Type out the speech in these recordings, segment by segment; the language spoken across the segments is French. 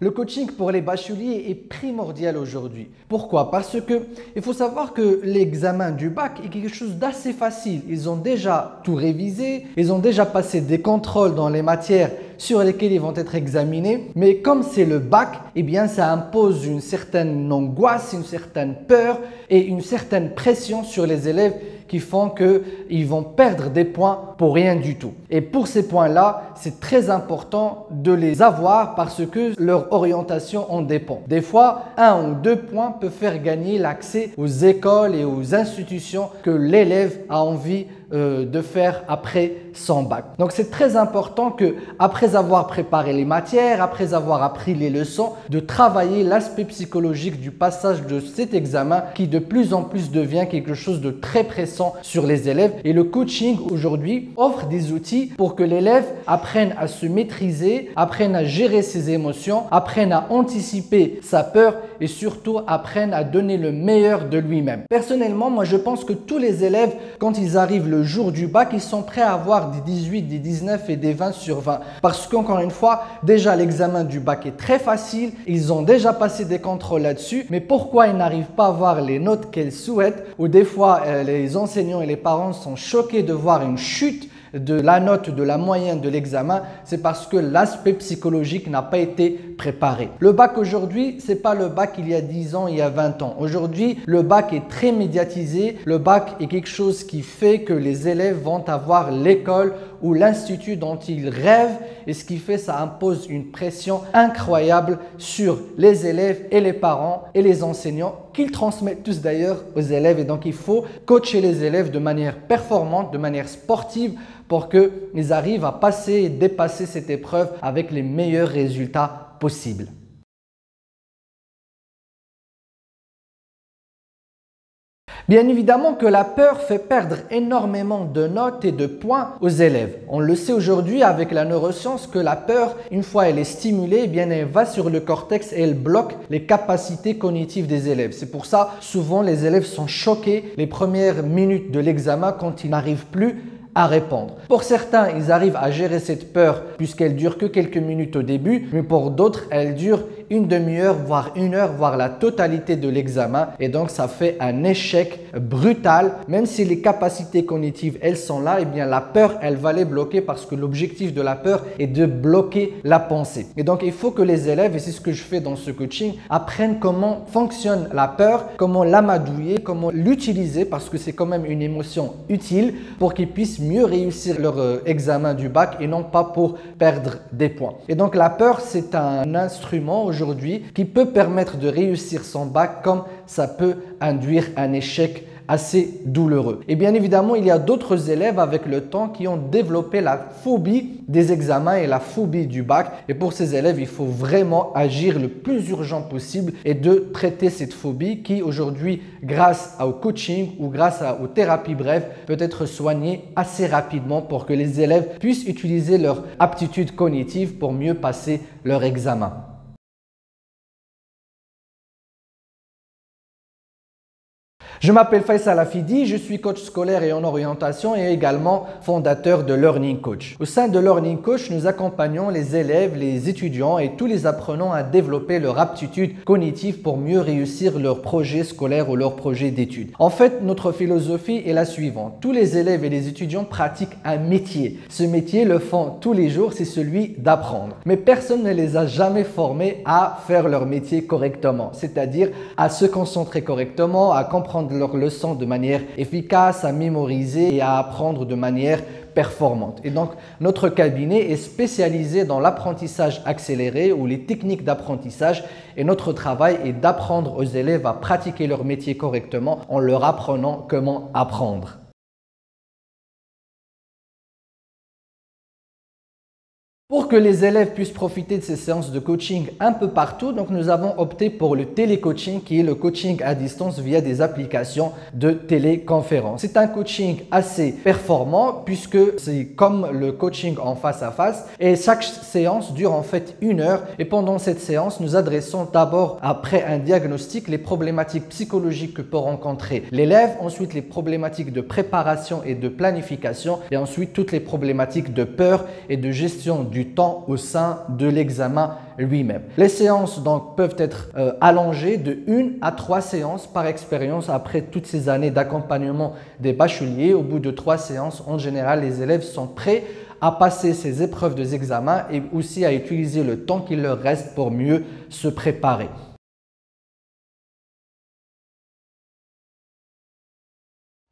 Le coaching pour les bacheliers est primordial aujourd'hui. Pourquoi? Parce que il faut savoir que l'examen du bac est quelque chose d'assez facile. Ils ont déjà tout révisé, ils ont déjà passé des contrôles dans les matières sur lesquelles ils vont être examinés. Mais comme c'est le bac, eh bien ça impose une certaine angoisse, une certaine peur et une certaine pression sur les élèves qui font qu'ils vont perdre des points pour rien du tout. Et pour ces points-là, c'est très important de les avoir parce que leur orientation en dépend. Des fois, 1 ou 2 points peuvent faire gagner l'accès aux écoles et aux institutions que l'élève a envie de faire après son bac. Donc c'est très important que, après avoir préparé les matières, après avoir appris les leçons, de travailler l'aspect psychologique du passage de cet examen qui de plus en plus devient quelque chose de très pressant sur les élèves. Et le coaching aujourd'hui offre des outils pour que l'élève apprenne à se maîtriser, apprenne à gérer ses émotions, apprenne à anticiper sa peur et surtout apprenne à donner le meilleur de lui-même. Personnellement, moi je pense que tous les élèves, quand ils arrivent le jour du bac, ils sont prêts à avoir des 18, des 19 et des 20 sur 20. Parce qu'encore une fois, déjà l'examen du bac est très facile, ils ont déjà passé des contrôles là-dessus, mais pourquoi ils n'arrivent pas à avoir les notes qu'ils souhaitent? Ou des fois, les enseignants et les parents sont choqués de voir une chute de la note, de la moyenne de l'examen, c'est parce que l'aspect psychologique n'a pas été préparé. Le bac aujourd'hui, ce n'est pas le bac il y a 10 ans, il y a 20 ans. Aujourd'hui, le bac est très médiatisé. Le bac est quelque chose qui fait que les élèves vont avoir l'école ou l'institut dont ils rêvent et ce qui fait, ça impose une pression incroyable sur les élèves et les parents et les enseignants qu'ils transmettent tous d'ailleurs aux élèves. Et donc, il faut coacher les élèves de manière performante, de manière sportive pour qu'ils arrivent à passer et dépasser cette épreuve avec les meilleurs résultats possibles. Bien évidemment que la peur fait perdre énormément de notes et de points aux élèves. On le sait aujourd'hui avec la neuroscience que la peur, une fois elle est stimulée, eh bien elle va sur le cortex et elle bloque les capacités cognitives des élèves. C'est pour ça, souvent les élèves sont choqués les premières minutes de l'examen quand ils n'arrivent plus à répondre. Pour certains, ils arrivent à gérer cette peur puisqu'elle dure que quelques minutes au début, mais pour d'autres, elle dure une demi-heure, voire 1 heure, voire la totalité de l'examen. Et donc, ça fait un échec brutal. Même si les capacités cognitives, elles sont là, eh bien la peur, elle va les bloquer parce que l'objectif de la peur est de bloquer la pensée. Et donc, il faut que les élèves, et c'est ce que je fais dans ce coaching, apprennent comment fonctionne la peur, comment l'amadouer, comment l'utiliser parce que c'est quand même une émotion utile pour qu'ils puissent mieux réussir leur examen du bac et non pas pour perdre des points. Et donc la peur, c'est un instrument aujourd'hui qui peut permettre de réussir son bac comme ça peut induire un échec assez douloureux. Et bien évidemment, il y a d'autres élèves avec le temps qui ont développé la phobie des examens et la phobie du bac. Et pour ces élèves, il faut vraiment agir le plus urgent possible et de traiter cette phobie qui aujourd'hui, grâce au coaching ou grâce aux thérapies brèves, peut être soignée assez rapidement pour que les élèves puissent utiliser leur aptitude cognitive pour mieux passer leur examen. Je m'appelle Faisal Afidi, je suis coach scolaire et en orientation et également fondateur de Learning Coach. Au sein de Learning Coach, nous accompagnons les élèves, les étudiants et tous les apprenants à développer leur aptitude cognitive pour mieux réussir leur projet scolaire ou leur projet d'études. En fait, notre philosophie est la suivante. Tous les élèves et les étudiants pratiquent un métier. Ce métier, le font tous les jours, c'est celui d'apprendre. Mais personne ne les a jamais formés à faire leur métier correctement, c'est-à-dire à se concentrer correctement, à comprendre leurs leçons de manière efficace, à mémoriser et à apprendre de manière performante. Et donc, notre cabinet est spécialisé dans l'apprentissage accéléré ou les techniques d'apprentissage et notre travail est d'apprendre aux élèves à pratiquer leur métier correctement en leur apprenant comment apprendre. Pour que les élèves puissent profiter de ces séances de coaching un peu partout, donc nous avons opté pour le télécoaching qui est le coaching à distance via des applications de téléconférence. C'est un coaching assez performant puisque c'est comme le coaching en face à face et chaque séance dure en fait 1 heure et pendant cette séance, nous adressons d'abord après un diagnostic les problématiques psychologiques que peut rencontrer l'élève, ensuite les problématiques de préparation et de planification et ensuite toutes les problématiques de peur et de gestion du temps au sein de l'examen lui-même. Les séances donc peuvent être allongées de 1 à 3 séances par expérience après toutes ces années d'accompagnement des bacheliers. Au bout de 3 séances, en général, les élèves sont prêts à passer ces épreuves des examens et aussi à utiliser le temps qu'il leur reste pour mieux se préparer.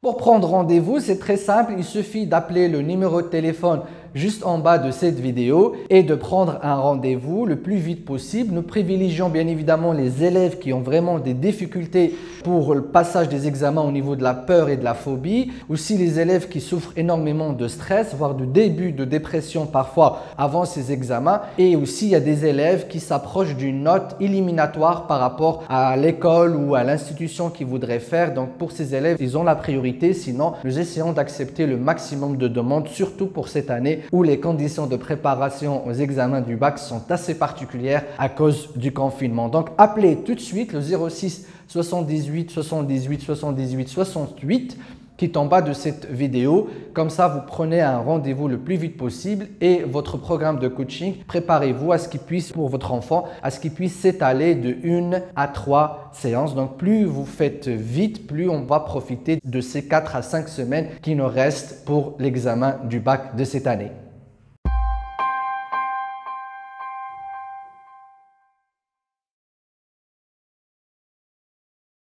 Pour prendre rendez-vous, c'est très simple, il suffit d'appeler le numéro de téléphone juste en bas de cette vidéo et de prendre un rendez-vous le plus vite possible. Nous privilégions bien évidemment les élèves qui ont vraiment des difficultés pour le passage des examens au niveau de la peur et de la phobie. Aussi les élèves qui souffrent énormément de stress, voire de début de dépression parfois avant ces examens. Et aussi il y a des élèves qui s'approchent d'une note éliminatoire par rapport à l'école ou à l'institution qu'ils voudraient faire. Donc pour ces élèves, ils ont la priorité. Sinon, nous essayons d'accepter le maximum de demandes, surtout pour cette année où les conditions de préparation aux examens du bac sont assez particulières à cause du confinement. Donc, appelez tout de suite le 06 78 78 78 68 qui est en bas de cette vidéo. Comme ça, vous prenez un rendez-vous le plus vite possible et votre programme de coaching, préparez-vous à ce qu'il puisse, pour votre enfant, à ce qu'il puisse s'étaler de 1 à 3 séances. Donc, plus vous faites vite, plus on va profiter de ces 4 à 5 semaines qui nous restent pour l'examen du bac de cette année.